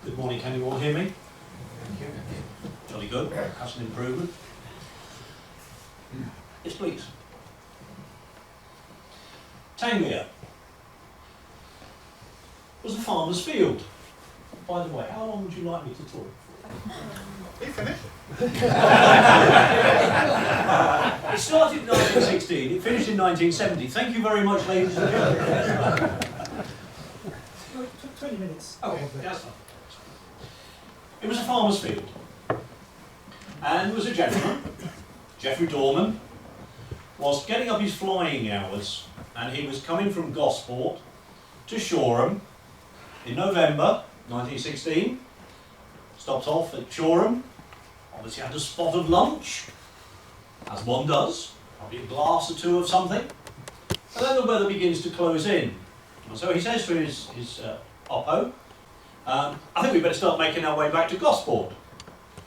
Good morning, can you all hear me? Jolly good, that's an improvement. Yes, please. Tangmere was a farmer's field. By the way, how long would you like me to talk? He finished. It started in 1916, it finished in 1970. Thank you very much, ladies and gentlemen. 20 minutes. Okay, that's fine. It was a farmer's field. And there was a gentleman, Geoffrey Dorman, was getting up his flying hours, and he was coming from Gosport to Shoreham in November 1916. Stopped off at Shoreham, obviously had a spot of lunch, as one does, probably a glass or two of something, and then the weather begins to close in. And so he says to his oppo, I think we better start making our way back to Gosport.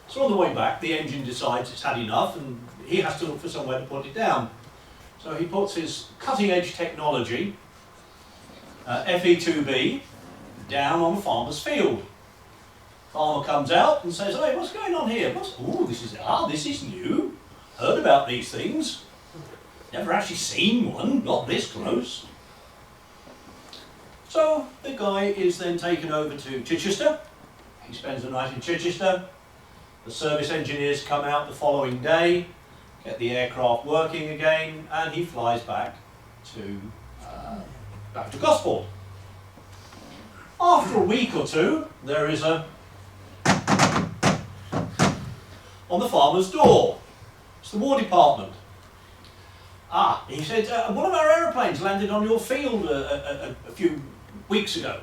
So on the way back, the engine decides it's had enough and he has to look for somewhere to put it down. So he puts his cutting-edge technology, FE2B, down on the farmer's field. Farmer comes out and says, "Hey, what's going on here? This is new. Heard about these things. Never actually seen one, not this close." So the guy is then taken over to Chichester. He spends the night in Chichester. The service engineers come out the following day, get the aircraft working again, and he flies back to Gosport. After a week or two, there is a on the farmer's door. It's the War Department. He said, one of our aeroplanes landed on your field a few weeks ago.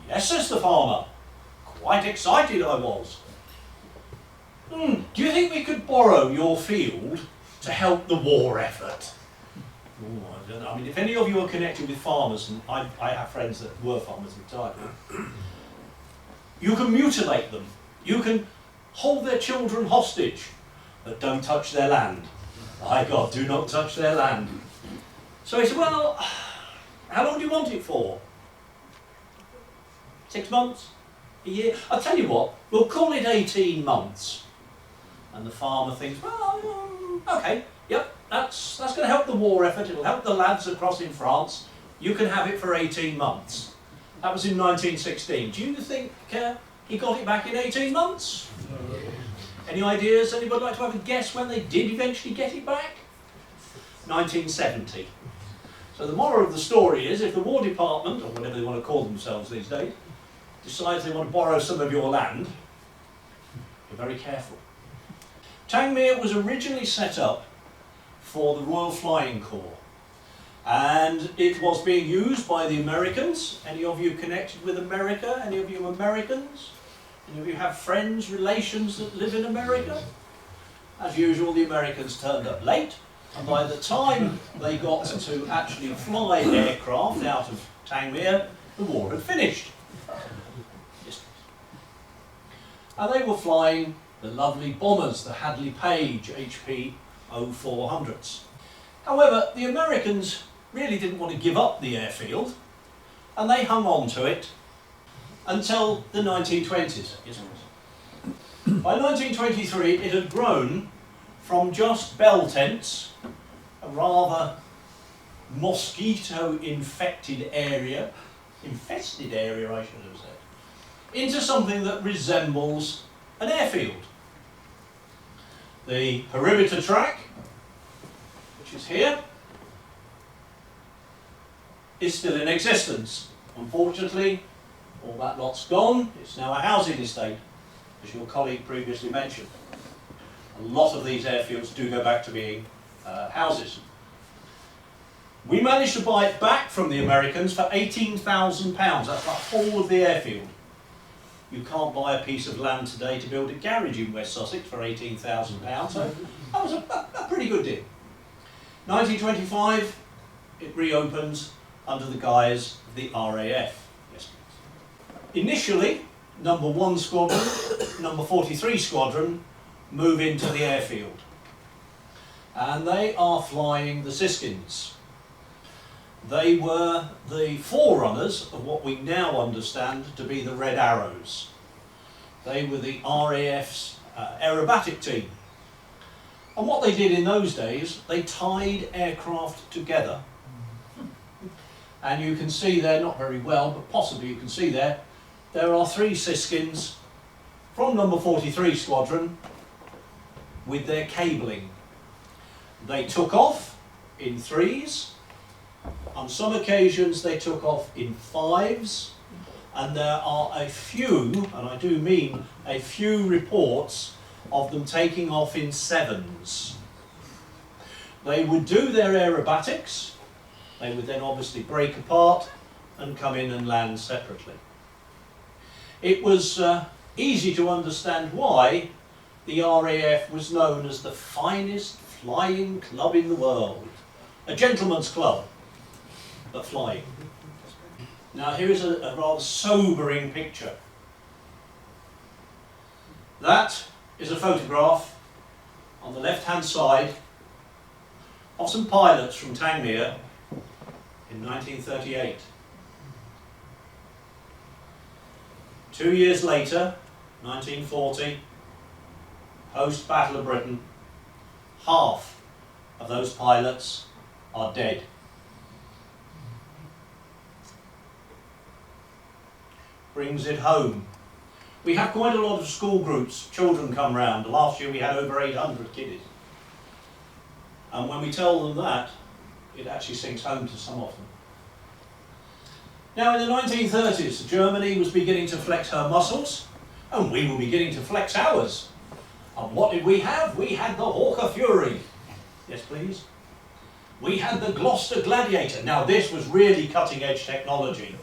Yes, says the farmer. Quite excited I was. Do you think we could borrow your field to help the war effort? I don't know. I mean, if any of you are connected with farmers, and I have friends that were farmers retired, you can mutilate them. You can hold their children hostage, but don't touch their land. My God, do not touch their land. So he said, well, how long do you want it for? 6 months? A year? I'll tell you what, we'll call it 18 months. And the farmer thinks, well, okay, yep, that's going to help the war effort, it'll help the lads across in France. You can have it for 18 months. That was in 1916. Do you think he got it back in 18 months? Any ideas? Anybody like to have a guess when they did eventually get it back? 1970. So the moral of the story is, if the War Department, or whatever they want to call themselves these days, decides they want to borrow some of your land, be very careful. Tangmere was originally set up for the Royal Flying Corps, and it was being used by the Americans. Any of you connected with America? Any of you Americans? Any of you have friends, relations that live in America? As usual, the Americans turned up late, and by the time they got to actually fly aircraft out of Tangmere, the war had finished. And they were flying the lovely bombers, the Hadley Page HP 0400s. However, the Americans really didn't want to give up the airfield, and they hung on to it until the 1920s. By 1923, it had grown from just bell tents, a rather mosquito-infested area I should have said, into something that resembles an airfield. The perimeter track, which is here, is still in existence. Unfortunately, all that lot's gone. It's now a housing estate, as your colleague previously mentioned. A lot of these airfields do go back to being houses. We managed to buy it back from the Americans for £18,000. That's the whole of the airfield. You can't buy a piece of land today to build a garage in West Sussex for £18,000, so that was a pretty good deal. 1925, it reopens under the guise of the RAF. Yes, please. Initially, number 1 squadron, number 43 squadron move into the airfield, and they are flying the Siskins. They were the forerunners of what we now understand to be the Red Arrows. They were the RAF's aerobatic team. And what they did in those days, they tied aircraft together. And you can see there, not very well, but possibly you can see there are 3 Siskins from number 43 Squadron with their cabling. They took off in 3s. On some occasions they took off in 5s. And there are a few, and I do mean a few, reports of them taking off in 7s. They would do their aerobatics. They would then obviously break apart and come in and land separately. It was easy to understand why the RAF was known as the finest flying club in the world. A gentleman's club, but flying. Now here is a rather sobering picture. That is a photograph on the left-hand side of some pilots from Tangmere in 1938. 2 years later, 1940, post-Battle of Britain, half of those pilots are dead. Brings it home. We have quite a lot of school groups, children come round. Last year we had over 800 kiddies. And when we tell them that, it actually sinks home to some of them. Now in the 1930s, Germany was beginning to flex her muscles, and we were beginning to flex ours. And what did we have? We had the Hawker Fury. Yes, please. We had the Gloucester Gladiator. Now this was really cutting-edge technology.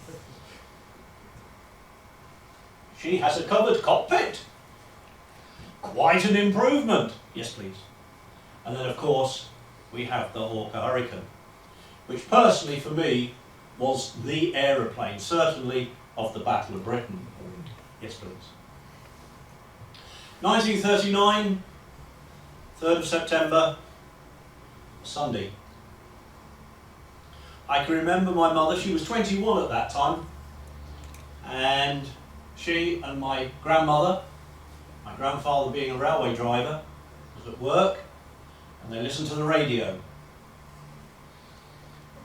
She has a covered cockpit. Quite an improvement. Yes, please. And then, of course, we have the Hawker Hurricane, which personally, for me, was the aeroplane, certainly of the Battle of Britain. Yes, please. 1939, 3rd of September, Sunday. I can remember my mother, she was 21 at that time, and she and my grandmother, my grandfather being a railway driver, was at work, and they listened to the radio.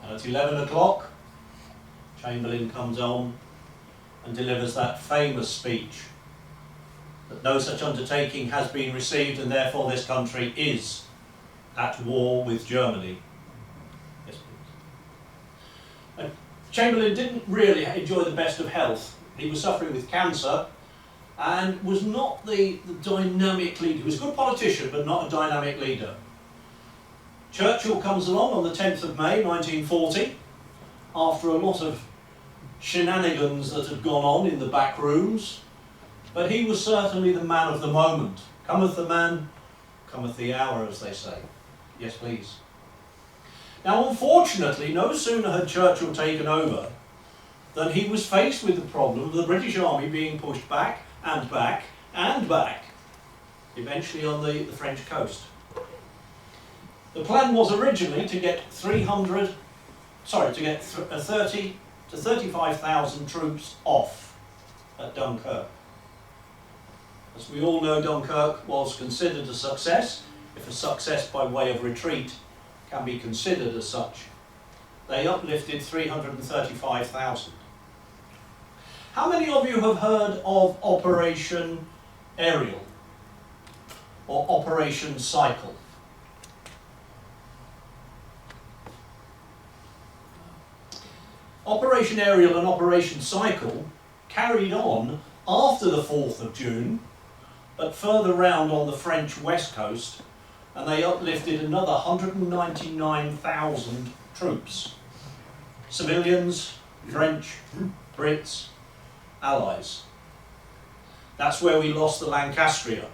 And at 11 o'clock, Chamberlain comes on and delivers that famous speech that no such undertaking has been received and therefore this country is at war with Germany. Yes, please. Chamberlain didn't really enjoy the best of health. He was suffering with cancer and was not the dynamic leader. He was a good politician, but not a dynamic leader. Churchill comes along on the 10th of May 1940, after a lot of shenanigans that had gone on in the back rooms, but he was certainly the man of the moment. Cometh the man, cometh the hour, as they say. Yes, please. Now, unfortunately, no sooner had Churchill taken over than he was faced with the problem of the British Army being pushed back and back and back, eventually on the French coast. The plan was originally to get 30 to 35,000 troops off at Dunkirk. As we all know, Dunkirk was considered a success, if a success by way of retreat can be considered as such. They uplifted 335,000. How many of you have heard of Operation Ariel or Operation Cycle? Operation Ariel and Operation Cycle carried on after the 4th of June, but further round on the French west coast, and they uplifted another 199,000 troops. Civilians, French, Brits, Allies. That's where we lost the Lancastria,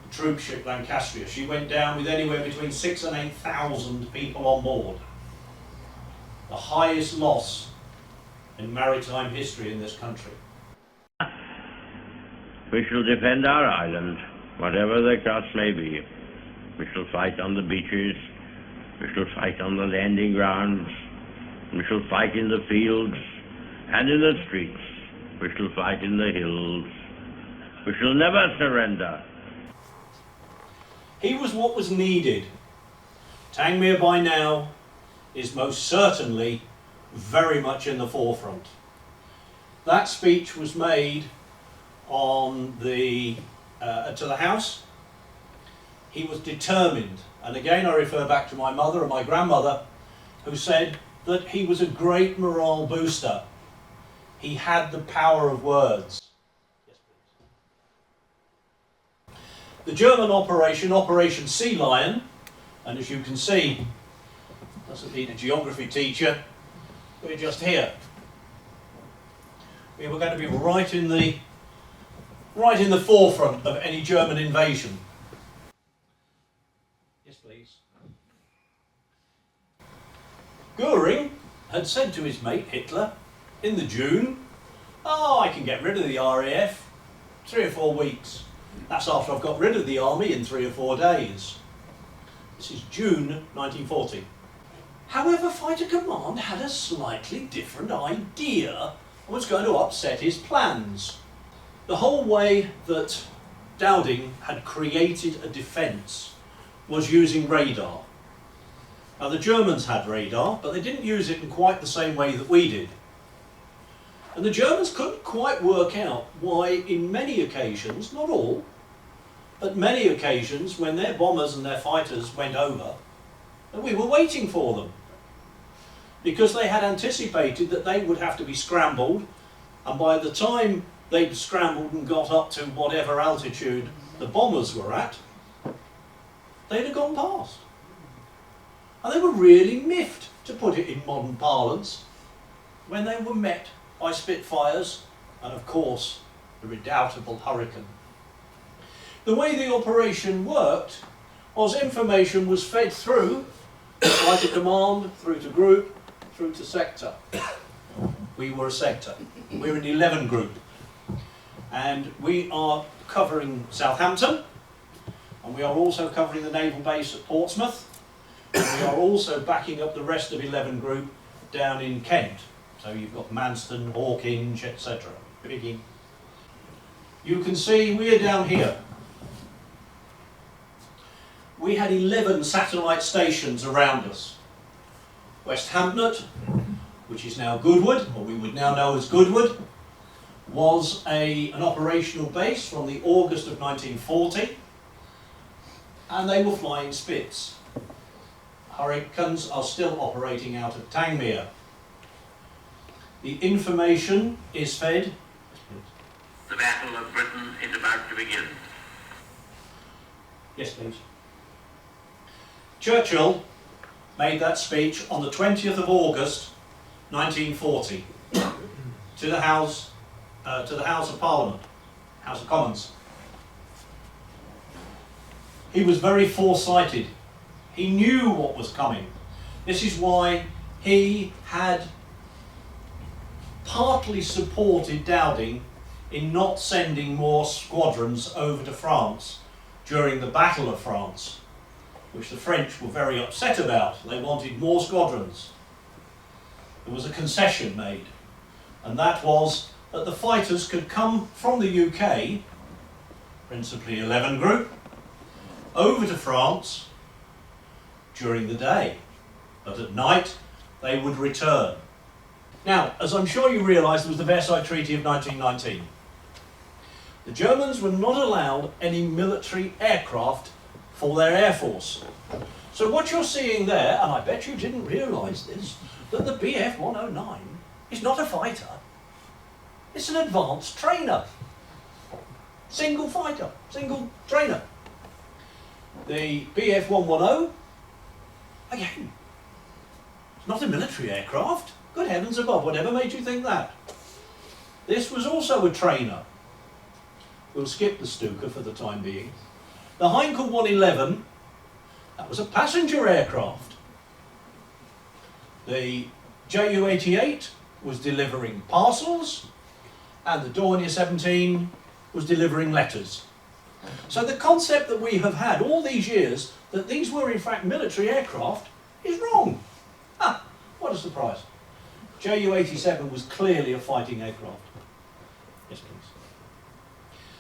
the troop ship Lancastria. She went down with anywhere between 6,000 and 8,000 people on board. The highest loss in maritime history in this country. We shall defend our island, whatever the cost may be. We shall fight on the beaches, We shall fight on the landing grounds. We shall fight in the fields and in the streets. We shall fight in the hills. We shall never surrender. He was what was needed. Tangmere by now is most certainly very much in the forefront. That speech was made on to the House. He was determined, and again I refer back to my mother and my grandmother, who said that he was a great morale booster. He had the power of words. Yes, please. The German operation, Operation Sea Lion, and as you can see, doesn't need a geography teacher, we're just here. We were going to be right in the forefront of any German invasion. Yes, please. Goering had said to his mate Hitler in the June, "Oh, I can get rid of the RAF 3 or 4 weeks. That's after I've got rid of the army in 3 or 4 days." This is June 1940. However, Fighter Command had a slightly different idea and was going to upset his plans. The whole way that Dowding had created a defence was using radar. Now the Germans had radar, but they didn't use it in quite the same way that we did. And the Germans couldn't quite work out why in many occasions, not all, but many occasions when their bombers and their fighters went over, that we were waiting for them. Because they had anticipated that they would have to be scrambled, and by the time they'd scrambled and got up to whatever altitude the bombers were at, they'd have gone past. And they were really miffed, to put it in modern parlance, when they were met by Spitfires and of course the redoubtable Hurricane. The way the operation worked was information was fed through Fighter Command, through to Group, through to Sector. We were a sector. We're an 11 group. And we are covering Southampton, and we are also covering the naval base at Portsmouth, and we are also backing up the rest of 11 group down in Kent. So you've got Manston, Hawkinge, etc. You can see we are down here. We had 11 satellite stations around us. West Hampnett, which is now Goodwood, or we would now know as Goodwood, was an operational base from the August of 1940, and they were flying Spits. Hurricanes are still operating out of Tangmere. The information is fed. The Battle of Britain is about to begin. Yes, please. Churchill made that speech on the 20th of August 1940 to the House of Parliament, House of Commons. He was very foresighted. He knew what was coming. This is why he had partly supported Dowding in not sending more squadrons over to France during the Battle of France, which the French were very upset about. They wanted more squadrons. There was a concession made, and that was that the fighters could come from the UK, principally 11 Group, over to France during the day, but at night they would return. Now, as I'm sure you realise, there was the Versailles Treaty of 1919. The Germans were not allowed any military aircraft for their air force. So what you're seeing there, and I bet you didn't realise this, that the Bf 109 is not a fighter. It's an advanced trainer. Single fighter, single trainer. The Bf 110, again, it's not a military aircraft. Good heavens above, whatever made you think that? This was also a trainer. We'll skip the Stuka for the time being. The Heinkel 111, that was a passenger aircraft. The Ju-88 was delivering parcels, and the Dornier 17 was delivering letters. So the concept that we have had all these years, that these were in fact military aircraft, is wrong. Ah, what a surprise. Ju-87 was clearly a fighting aircraft. Yes, please.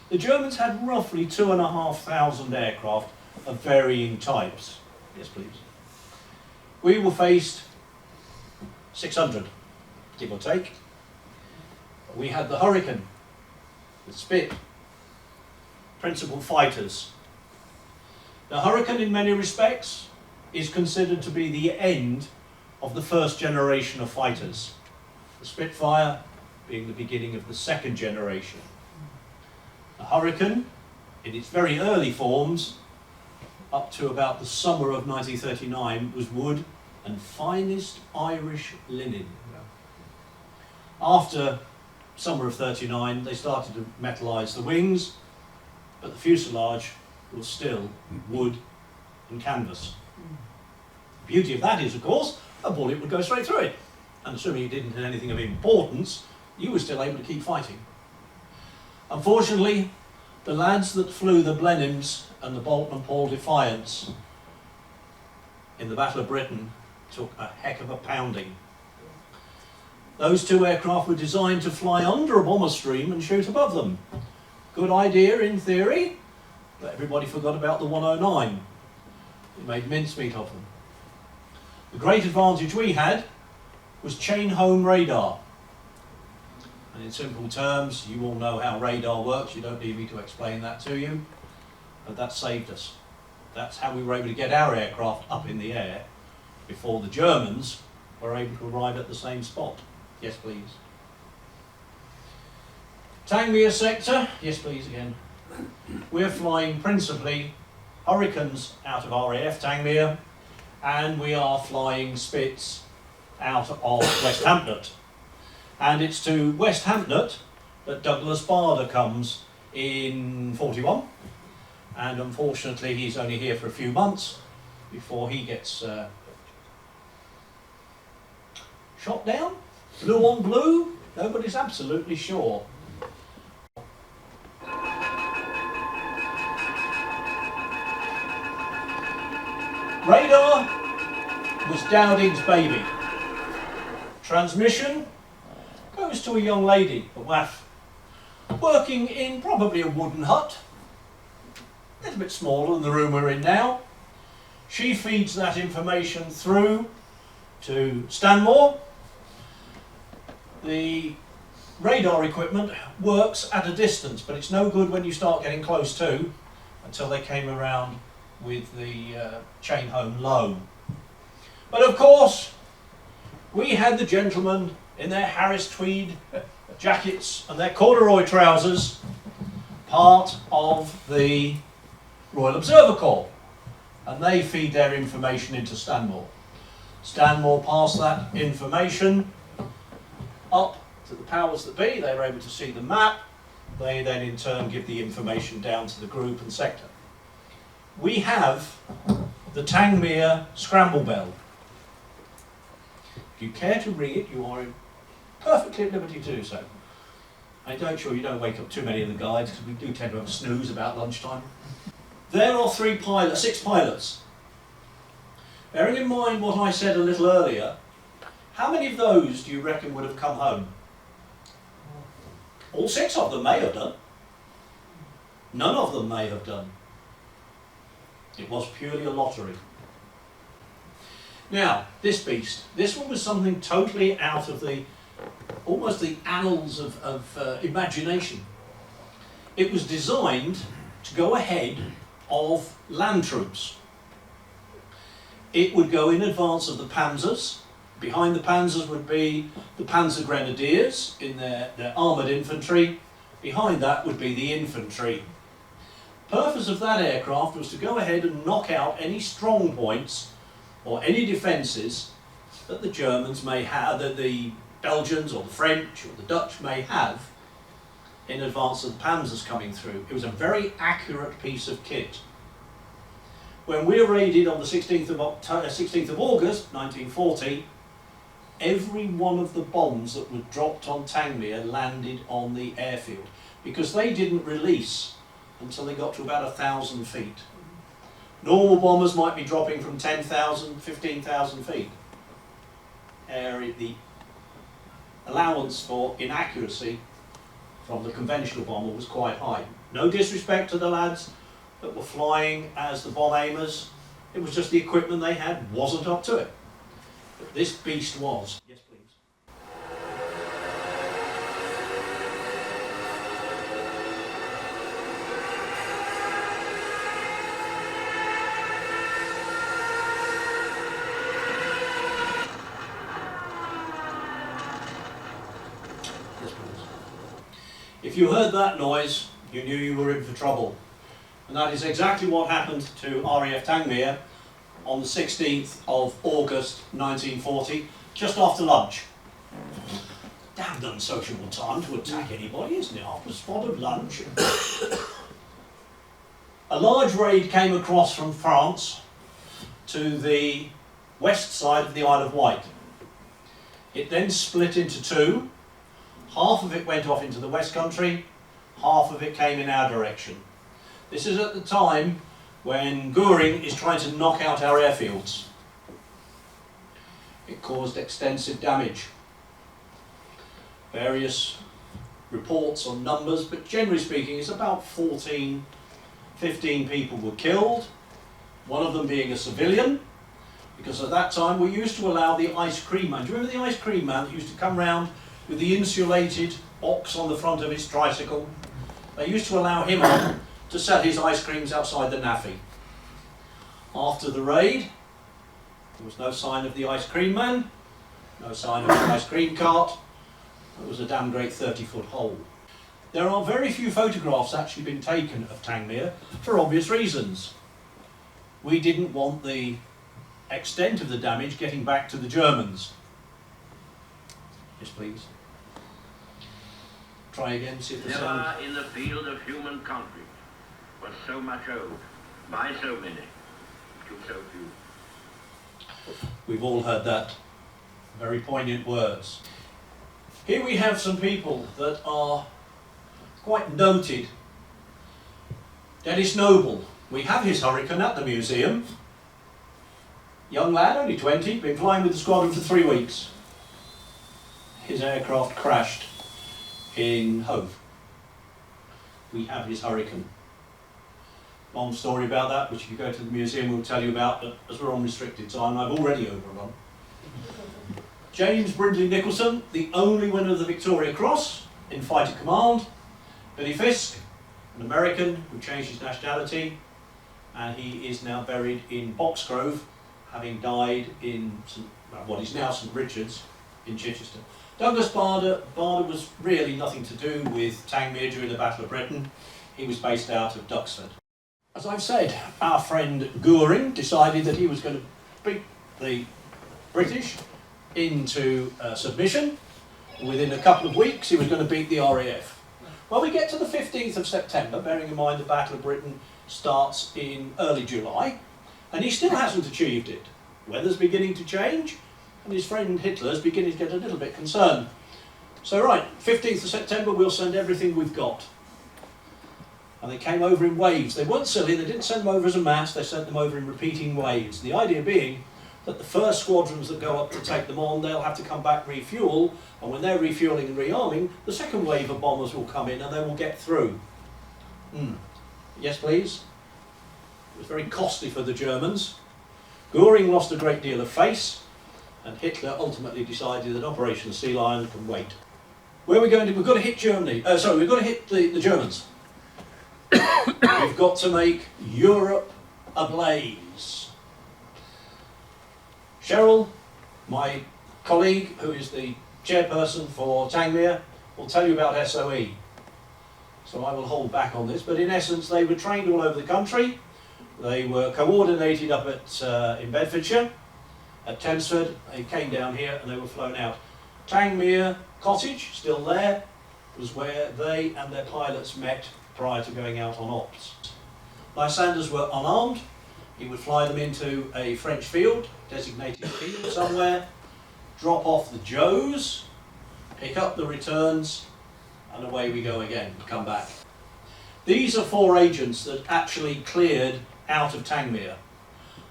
The Germans had roughly 2,500 aircraft of varying types. Yes, please. We were faced 600, give or take. We had the Hurricane, the Spit, principal fighters. The Hurricane, in many respects, is considered to be the end of the first generation of fighters. The Spitfire being the beginning of the second generation. The Hurricane, in its very early forms, up to about the summer of 1939, was wood and finest Irish linen. After summer of 39, they started to metallise the wings, but the fuselage was still wood and canvas. The beauty of that is, of course, a bullet would go straight through it, and assuming it didn't hit anything of importance, you were still able to keep fighting. Unfortunately, the lads that flew the Blenheims and the Bolton and Paul Defiance in the Battle of Britain took a heck of a pounding. Those two aircraft were designed to fly under a bomber stream and shoot above them. Good idea in theory, but everybody forgot about the 109. It made mincemeat of them. The great advantage we had was chain home radar. And in simple terms, you all know how radar works, you don't need me to explain that to you, but that saved us. That's how we were able to get our aircraft up in the air before the Germans were able to arrive at the same spot. Yes, please. Tangmere sector, yes please again. We're flying principally Hurricanes out of RAF Tangmere, and we are flying Spits out of West Hampnet. And it's to West Hampnet that Douglas Bader comes in 41, and unfortunately he's only here for a few months before he gets shot down. Blue on blue? Nobody's absolutely sure. Radar was Dowding's baby. Transmission goes to a young lady, a WAF, working in probably a wooden hut, a little bit smaller than the room we're in now. She feeds that information through to Stanmore. The radar equipment works at a distance, but it's no good when you start getting close to, until they came around with the chain home low. But of course, we had the gentlemen in their Harris tweed jackets and their corduroy trousers, part of the Royal Observer Corps, and they feed their information into Stanmore. Stanmore pass that information up to the powers that be. They were able to see the map. They then in turn give the information down to the group and sector. We have the Tangmere scramble bell. If you care to ring it, you are perfectly at liberty to do so. I don't sure you don't wake up too many of the guides, because we do tend to have a snooze about lunchtime. There are six pilots. Bearing in mind what I said a little earlier, how many of those do you reckon would have come home? All six of them may have done. None of them may have done. It was purely a lottery. Now, this beast, this one was something totally out of almost the annals of imagination. It was designed to go ahead of land troops. It would go in advance of the panzers. Behind the panzers would be the panzer grenadiers in their armoured infantry. Behind that would be the infantry. The purpose of that aircraft was to go ahead and knock out any strong points or any defences that the Germans may have, that the Belgians or the French or the Dutch may have in advance of the panzers coming through. It was a very accurate piece of kit. When we were raided on the 16th of August 1940, every one of the bombs that were dropped on Tangmere landed on the airfield, because they didn't release until they got to about 1,000 feet. Normal bombers might be dropping from 10,000, 15,000 feet. The allowance for inaccuracy from the conventional bomber was quite high. No disrespect to the lads that were flying as the bomb aimers, it was just the equipment they had wasn't up to it. But this beast was. Yes, please. Yes, please. If you heard that noise, you knew you were in for trouble. And that is exactly what happened to RAF Tangmere on the 16th of August 1940, just after lunch. Damned unsociable time to attack anybody, isn't it? After a spot of lunch. A large raid came across from France to the west side of the Isle of Wight. It then split into two. Half of it went off into the West Country, half of it came in our direction. This is at the time when Goering is trying to knock out our airfields. It caused extensive damage. Various reports on numbers, but generally speaking it's about 15 people were killed, one of them being a civilian, because at that time we used to allow the ice cream man. Do you remember the ice cream man that used to come round with the insulated box on the front of his tricycle? They used to allow him on to sell his ice creams outside the NAFI. After the raid, there was no sign of the ice cream man, no sign of the ice cream cart. It was a damn great 30-foot hole. There are very few photographs actually been taken of Tangmere for obvious reasons. We didn't want the extent of the damage getting back to the Germans. Yes, please. Try again, see if the sound... Never in the field of human conflict was so much owed by so many to so few. We've all heard that. Very poignant words. Here we have some people that are quite noted. Dennis Noble. We have his Hurricane at the museum. Young lad, only 20, been flying with the squadron for 3 weeks. His aircraft crashed in Hove. We have his Hurricane. Long story about that, which if you go to the museum we'll tell you about, but as we're on restricted time, I've already overrun. James Brindley Nicholson, the only winner of the Victoria Cross in Fighter Command. Billy Fisk, an American who changed his nationality, and he is now buried in Boxgrove, having died in what is now St Richard's in Chichester. Douglas Bader was really nothing to do with Tangmere during the Battle of Britain. He was based out of Duxford. As I've said, our friend Goering decided that he was going to beat the British into submission. Within a couple of weeks he was going to beat the RAF. Well, we get to the 15th of September, bearing in mind the Battle of Britain starts in early July, and he still hasn't achieved it. Weather's beginning to change, and his friend Hitler's beginning to get a little bit concerned. So right, 15th of September, we'll send everything we've got. And they came over in waves. They weren't silly, they didn't send them over as a mass, they sent them over in repeating waves. The idea being that the first squadrons that go up to take them on, they'll have to come back, refuel, and when they're refueling and rearming, the second wave of bombers will come in and they will get through. Yes, please? It was very costly for the Germans. Goering lost a great deal of face, and Hitler ultimately decided that Operation Sea Lion can wait. Where are we going to? We've got to hit Germany. We've got to hit the Germans. We've got to make Europe ablaze. Cheryl, my colleague, who is the chairperson for Tangmere, will tell you about SOE. So I will hold back on this, but in essence they were trained all over the country. They were coordinated up in Bedfordshire, at Thamesford. They came down here and they were flown out. Tangmere Cottage, still there, was where they and their pilots met prior to going out on ops. Lysanders were unarmed. He would fly them into a French field, designated field somewhere, drop off the Joes, pick up the returns, and away we go again, come back. These are 4 agents that actually cleared out of Tangmere.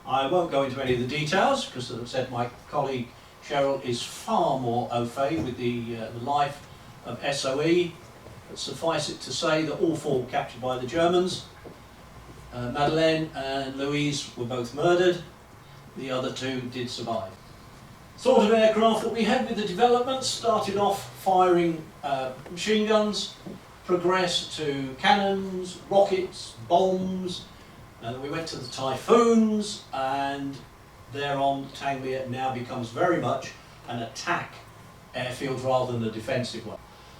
I won't go into any of the details because, as I said, my colleague Cheryl is far more au fait with the life of SOE. But suffice it to say that all four were captured by the Germans. Madeleine and Louise were both murdered. The other two did survive. Sort of aircraft that we had with the development started off firing machine guns, progressed to cannons, rockets, bombs, and we went to the Typhoons, and thereon Tangmere now becomes very much an attack airfield rather than a defensive one.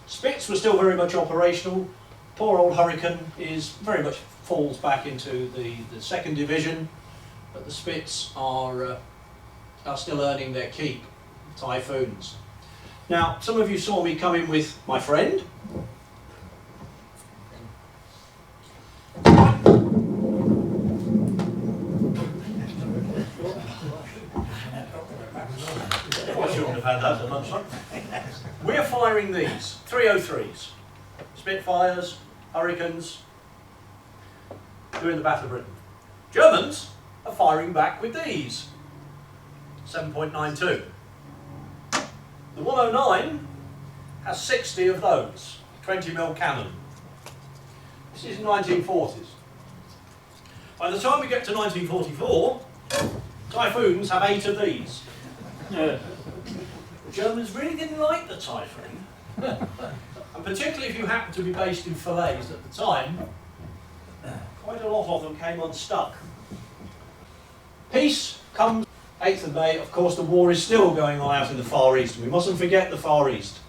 Spitz was still very much operational. Poor old Hurricane is very much falls back into the second division, but the Spitz are still earning their keep. Typhoons. Now, some of you saw me come in with my friend. I shouldn't have had that at lunchtime. We're firing these 303s, Spitfires, Hurricanes, during the Battle of Britain. Germans are firing back with these 7.92. The 109 has 60 of those 20mm cannon. This is 1940s. By the time we get to 1944, Typhoons have 8 of these. The Germans really didn't like the Typhoon, and particularly if you happen to be based in Falaise at the time, quite a lot of them came unstuck. Peace comes 8th of May. Of course, the war is still going on out in the Far East. We mustn't forget the Far East.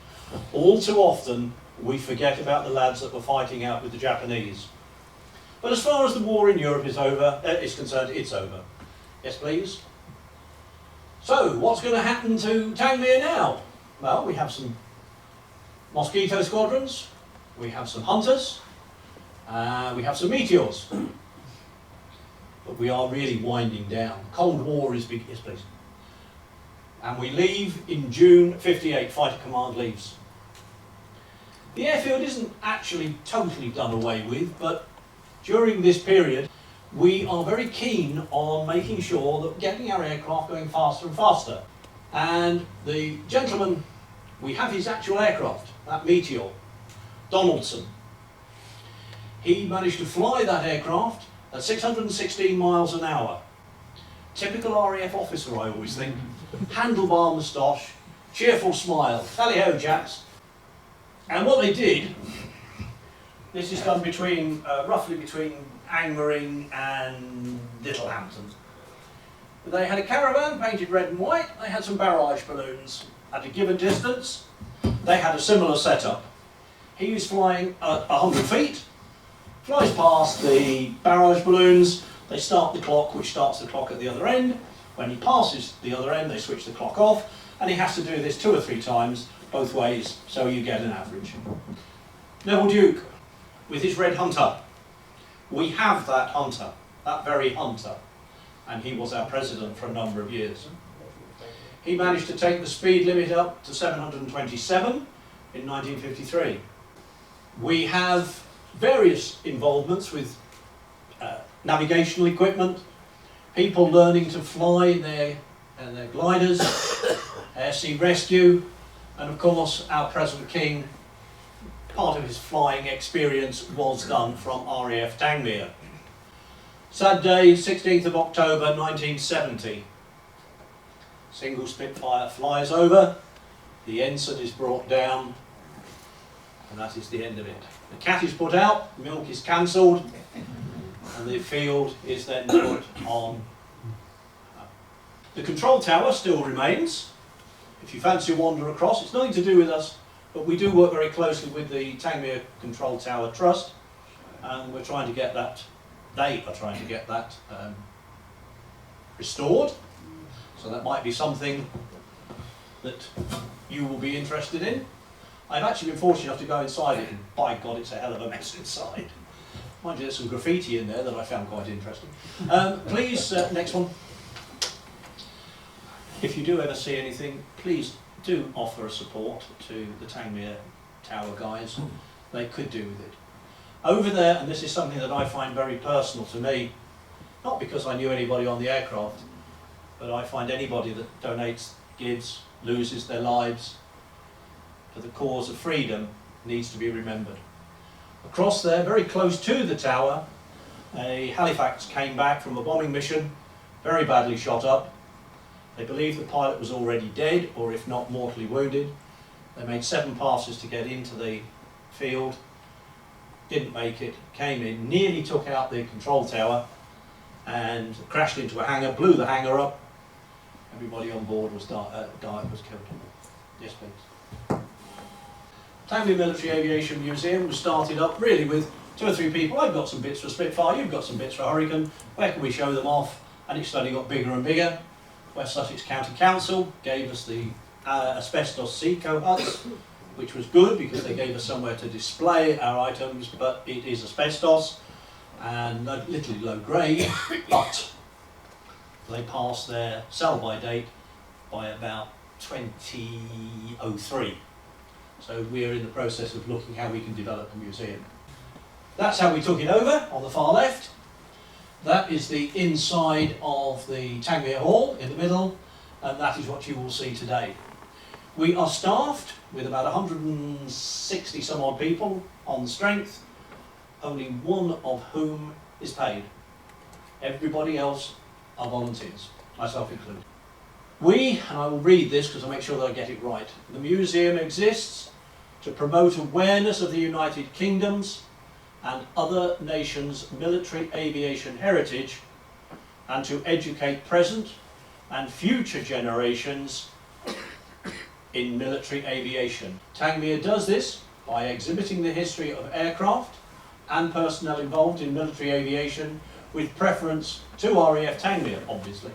All too often, we forget about the lads that were fighting out with the Japanese. But as far as the war in Europe is concerned, it's over. Yes, please. So, what's going to happen to Tangmere now? Well, we have some Mosquito squadrons, we have some Hunters, we have some Meteors. But we are really winding down. Cold War is big, yes please. And we leave in June 58, Fighter Command leaves. The airfield isn't actually totally done away with, but during this period we are very keen on making sure that getting our aircraft going faster and faster. And the gentleman, we have his actual aircraft, that Meteor, Donaldson. He managed to fly that aircraft at 616 miles an hour. Typical RAF officer, I always think. Handlebar moustache, cheerful smile, tally-ho Jacks. And what they did, this is done between, roughly between Angmering and Littlehampton. They had a caravan painted red and white. They had some barrage balloons at a given distance. They had a similar setup. He was flying at 100 feet, flies past the barrage balloons. They start the clock, which starts the clock at the other end. When he passes the other end, they switch the clock off, and he has to do this 2 or 3 times, both ways, so you get an average. Neville Duke, with his red Hunter. We have that Hunter, that very Hunter, and he was our president for a number of years. He managed to take the speed limit up to 727 in 1953. We have various involvements with navigational equipment, people learning to fly their gliders, air sea rescue, and of course our present king, part of his flying experience was done from RAF Tangmere. Sad day, 16th of October 1970. Single Spitfire flies over, the ensign is brought down, and that is the end of it. The cat is put out, milk is cancelled, and the field is then put on. The control tower still remains. If you fancy a wander across, it's nothing to do with us, but we do work very closely with the Tangmere Control Tower Trust, and we're trying to get that, they are trying to get that restored. So that might be something that you will be interested in. I've actually been fortunate enough to go inside it, and by God, it's a hell of a mess inside. Mind you, there's some graffiti in there that I found quite interesting. Please, next one. If you do ever see anything, please do offer a support to the Tangmere Tower guys. They could do with it. Over there, and this is something that I find very personal to me, not because I knew anybody on the aircraft, but I find anybody that donates, gives, loses their lives for the cause of freedom needs to be remembered. Across there, very close to the tower, a Halifax came back from a bombing mission, very badly shot up. They believed the pilot was already dead, or if not mortally wounded. They made 7 passes to get into the field, didn't make it, came in, nearly took out the control tower and crashed into a hangar, blew the hangar up. Everybody on board was killed. Yes, please. Tangmere Military Aviation Museum was started up really with 2 or 3 people. I've got some bits for Spitfire, you've got some bits for Hurricane. Where can we show them off? And it slowly got bigger and bigger. West Sussex County Council gave us the asbestos Seco huts, which was good because they gave us somewhere to display our items, but it is asbestos and literally low grade, but they passed their sell-by date by about 2003. So we're in the process of looking how we can develop the museum. That's how we took it over on the far left. That is the inside of the Tangmere Hall in the middle, and that is what you will see today. We are staffed with about 160 some odd people on strength, only one of whom is paid. Everybody else are volunteers, myself included. We, and I will read this because I make sure that I get it right, the museum exists to promote awareness of the United Kingdom's and other nations' military aviation heritage and to educate present and future generations in military aviation. Tangmere does this by exhibiting the history of aircraft and personnel involved in military aviation with preference to RAF Tangmere, obviously.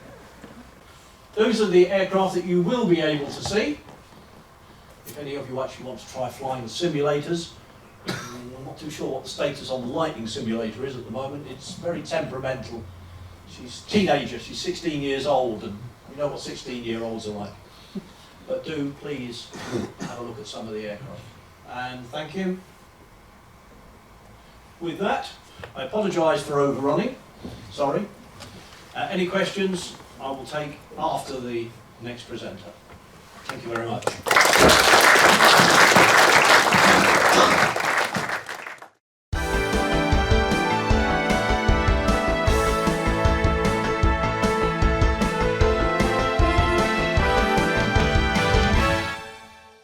Those are the aircraft that you will be able to see. If any of you actually want to try flying the simulators, I'm not too sure what the status on the Lightning simulator is at the moment. It's very temperamental. She's a teenager, she's 16 years old, and you know what 16-year-olds are like. But do please have a look at some of the aircraft. And thank you. With that, I apologise for overrunning. Sorry. Any questions I will take after the next presenter. Thank you very much.